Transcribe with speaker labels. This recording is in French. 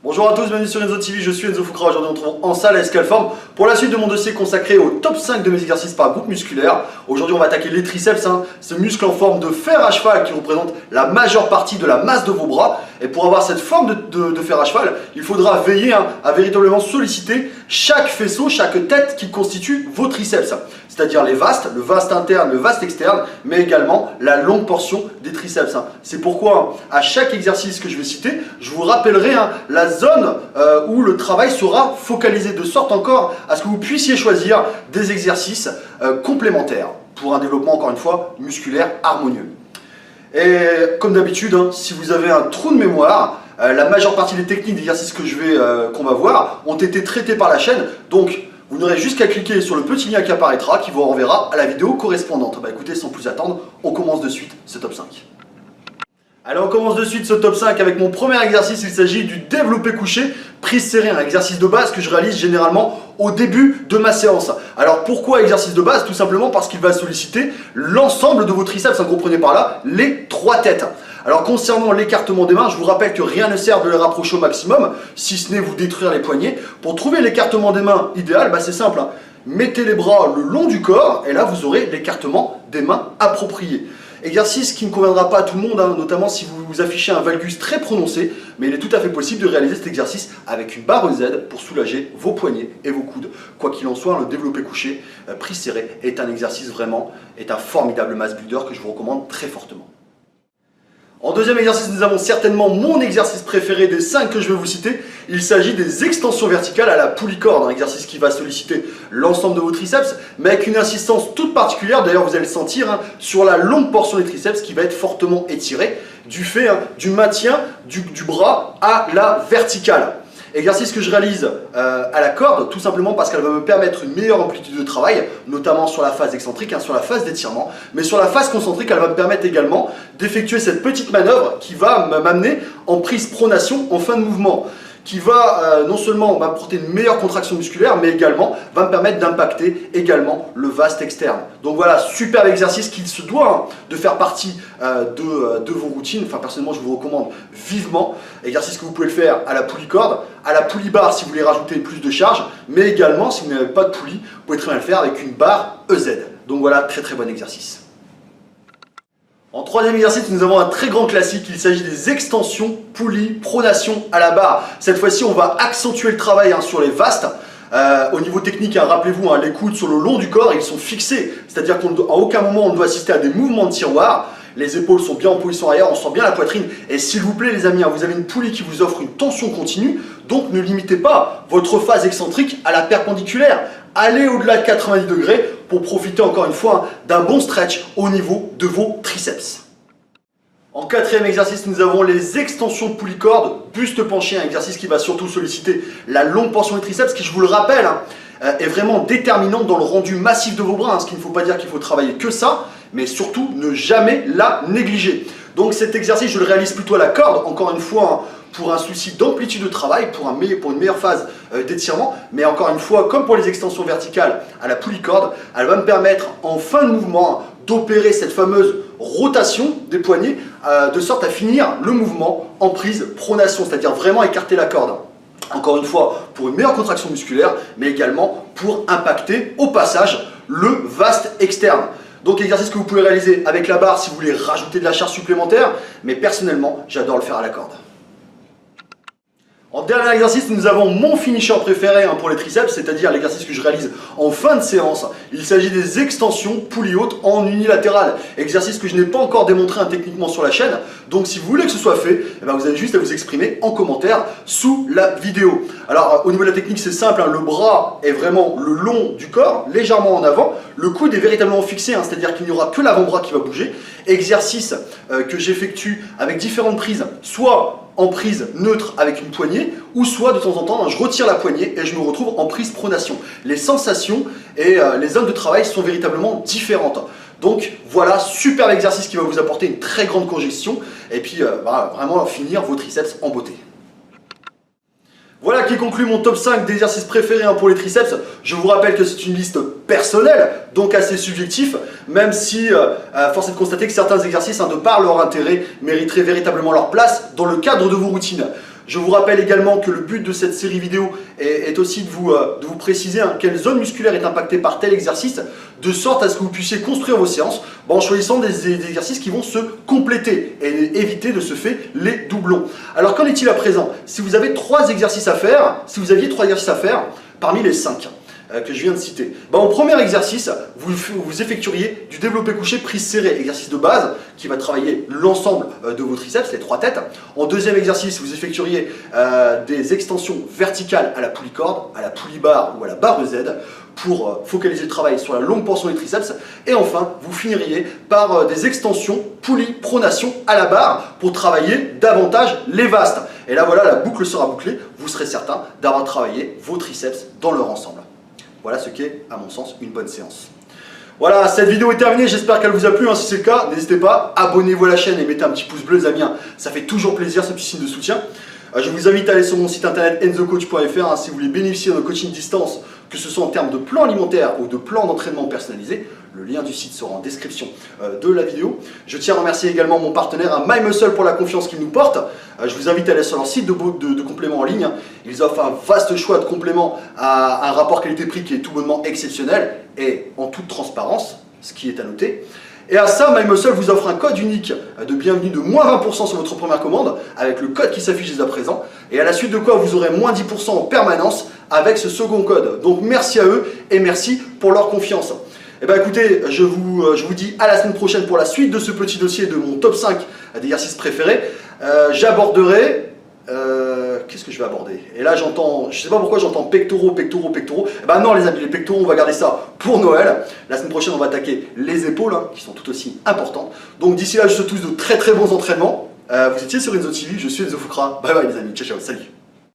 Speaker 1: Bonjour à tous, bienvenue sur Enzo TV, je suis Enzo Foucra. Aujourd'hui on se retrouve en salle à Escalform pour la suite de mon dossier consacré au top 5 de mes exercices par groupe musculaire. Aujourd'hui on va attaquer les triceps, ce muscle en forme de fer à cheval qui représente la majeure partie de la masse de vos bras. Et pour avoir cette forme de fer à cheval, il faudra veiller à véritablement solliciter chaque faisceau, chaque tête qui constitue vos triceps. C'est-à-dire les vastes, le vaste interne, le vaste externe, mais également la longue portion des triceps. C'est pourquoi à chaque exercice que je vais citer, je vous rappellerai la zone où le travail sera focalisé, de sorte encore à ce que vous puissiez choisir des exercices complémentaires pour un développement, encore une fois, musculaire harmonieux. Et comme d'habitude, si vous avez un trou de mémoire, la majeure partie des techniques d'exercices qu'on va voir ont été traitées par la chaîne, donc vous n'aurez juste qu'à cliquer sur le petit lien qui apparaîtra, qui vous renverra à la vidéo correspondante. Bah écoutez, sans plus attendre, on commence de suite ce top 5. Allez, on commence de suite ce top 5 avec mon premier exercice. Il s'agit du développé couché, prise serrée, un exercice de base que je réalise généralement au début de ma séance. Alors pourquoi exercice de base? Tout simplement parce qu'il va solliciter l'ensemble de vos triceps, comprenez par là les 3 têtes. Alors concernant l'écartement des mains, je vous rappelle que rien ne sert de les rapprocher au maximum, si ce n'est vous détruire les poignets. Pour trouver l'écartement des mains idéal, c'est simple, mettez les bras le long du corps et là vous aurez l'écartement des mains approprié. Exercice qui ne conviendra pas à tout le monde, notamment si vous affichez un valgus très prononcé, mais il est tout à fait possible de réaliser cet exercice avec une barre Z pour soulager vos poignets et vos coudes. Quoi qu'il en soit, le développé couché, prise serrée, est un exercice vraiment, est un formidable mass builder que je vous recommande très fortement. En deuxième exercice, nous avons certainement mon exercice préféré des 5 que je vais vous citer. Il s'agit des extensions verticales à la poulie corde, un exercice qui va solliciter l'ensemble de vos triceps, mais avec une insistance toute particulière. D'ailleurs, vous allez le sentir sur la longue portion des triceps qui va être fortement étirée du fait du maintien du bras à la verticale. Exercice que je réalise à la corde, tout simplement parce qu'elle va me permettre une meilleure amplitude de travail, notamment sur la phase excentrique, sur la phase d'étirement, mais sur la phase concentrique, elle va me permettre également d'effectuer cette petite manœuvre qui va m'amener en prise pronation en fin de mouvement, qui va non seulement m'apporter une meilleure contraction musculaire, mais également va me permettre d'impacter également le vaste externe. Donc voilà, superbe exercice qui se doit de faire partie de vos routines. Enfin, personnellement, je vous recommande vivement. Exercice que vous pouvez le faire à la poulie corde, à la poulie barre si vous voulez rajouter plus de charge, mais également si vous n'avez pas de poulie, vous pouvez très bien le faire avec une barre EZ. Donc voilà, très très bon exercice. En troisième exercice, nous avons un très grand classique, il s'agit des extensions, poulie, pronation à la barre. Cette fois-ci, on va accentuer le travail sur les vastes. Au niveau technique, rappelez-vous, les coudes sur le long du corps, ils sont fixés. C'est-à-dire qu'à aucun moment, on ne doit assister à des mouvements de tiroir. Les épaules sont bien en position arrière, on sent bien la poitrine. Et s'il vous plaît les amis, vous avez une poulie qui vous offre une tension continue, donc ne limitez pas votre phase excentrique à la perpendiculaire. Allez au-delà de 90 degrés pour profiter encore une fois d'un bon stretch au niveau de vos triceps. En quatrième exercice, nous avons les extensions poulie corde, buste penché, un exercice qui va surtout solliciter la longue portion des triceps, qui je vous le rappelle est vraiment déterminante dans le rendu massif de vos bras, ce qui ne faut pas dire qu'il faut travailler que ça, mais surtout ne jamais la négliger. Donc cet exercice, je le réalise plutôt à la corde, encore une fois, pour un souci d'amplitude de travail, pour une meilleure phase d'étirement, mais encore une fois, comme pour les extensions verticales à la poulie corde, elle va me permettre en fin de mouvement d'opérer cette fameuse rotation des poignets, de sorte à finir le mouvement en prise pronation, c'est-à-dire vraiment écarter la corde. Encore une fois, pour une meilleure contraction musculaire, mais également pour impacter au passage le vaste externe. Donc exercice que vous pouvez réaliser avec la barre si vous voulez rajouter de la charge supplémentaire, mais personnellement, j'adore le faire à la corde. En dernier exercice, nous avons mon finisher préféré pour les triceps, c'est-à-dire l'exercice que je réalise en fin de séance. Il s'agit des extensions poulie haute en unilatéral. Exercice que je n'ai pas encore démontré techniquement sur la chaîne. Donc si vous voulez que ce soit fait, vous avez juste à vous exprimer en commentaire sous la vidéo. Alors au niveau de la technique, c'est simple, le bras est vraiment le long du corps, légèrement en avant. Le coude est véritablement fixé, c'est-à-dire qu'il n'y aura que l'avant-bras qui va bouger. Exercice que j'effectue avec différentes prises, soit en prise neutre avec une poignée, ou soit de temps en temps, je retire la poignée et je me retrouve en prise pronation. Les sensations et les zones de travail sont véritablement différentes. Donc voilà, superbe exercice qui va vous apporter une très grande congestion et puis vraiment finir vos triceps en beauté. Voilà qui conclut mon top 5 d'exercices préférés pour les triceps. Je vous rappelle que c'est une liste personnelle, donc assez subjectif, même si force est de constater que certains exercices, de par leur intérêt, mériteraient véritablement leur place dans le cadre de vos routines. Je vous rappelle également que le but de cette série vidéo est aussi de vous préciser quelle zone musculaire est impactée par tel exercice, de sorte à ce que vous puissiez construire vos séances en choisissant des exercices qui vont se compléter et éviter de se faire les doublons. Alors qu'en est-il à présent? Si vous aviez 3 exercices à faire, parmi les 5 que je viens de citer, au premier exercice, vous effectueriez du développé couché prise serrée, exercice de base qui va travailler l'ensemble de vos triceps, les 3 têtes. En deuxième exercice, vous effectueriez des extensions verticales à la poulie corde, à la poulie barre ou à la barre Z pour focaliser le travail sur la longue portion des triceps. Et enfin, vous finiriez par des extensions poulie pronation à la barre pour travailler davantage les vastes. Et là voilà, la boucle sera bouclée, vous serez certain d'avoir travaillé vos triceps dans leur ensemble. Voilà ce qu'est, à mon sens, une bonne séance. Voilà, cette vidéo est terminée, j'espère qu'elle vous a plu. Si c'est le cas, n'hésitez pas, abonnez-vous à la chaîne et mettez un petit pouce bleu, les amis. Ça fait toujours plaisir, ce petit signe de soutien. Je vous invite à aller sur mon site internet enzocoach.fr si vous voulez bénéficier de coaching distance, que ce soit en termes de plan alimentaire ou de plan d'entraînement personnalisé. Le lien du site sera en description de la vidéo. Je tiens à remercier également mon partenaire MyMuscle pour la confiance qu'il nous porte. Je vous invite à aller sur leur site de compléments en ligne. Ils offrent un vaste choix de compléments à un rapport qualité-prix qui est tout bonnement exceptionnel et en toute transparence, ce qui est à noter. Et à ça, MyMuscle vous offre un code unique de bienvenue de moins 20% sur votre première commande avec le code qui s'affiche dès à présent. Et à la suite de quoi vous aurez moins 10% en permanence avec ce second code. Donc merci à eux et merci pour leur confiance. Et écoutez, je vous dis à la semaine prochaine pour la suite de ce petit dossier de mon top 5 d'exercices préférés. J'aborderai... qu'est-ce que je vais aborder? Et là j'entends, je sais pas pourquoi j'entends pectoraux. Non les amis, les pectoraux on va garder ça pour Noël. La semaine prochaine on va attaquer les épaules qui sont tout aussi importantes. Donc d'ici là je vous souhaite tous de très bons entraînements. Vous étiez sur Enzo TV, je suis Enzo Foucra. Bye bye les amis, ciao ciao, salut.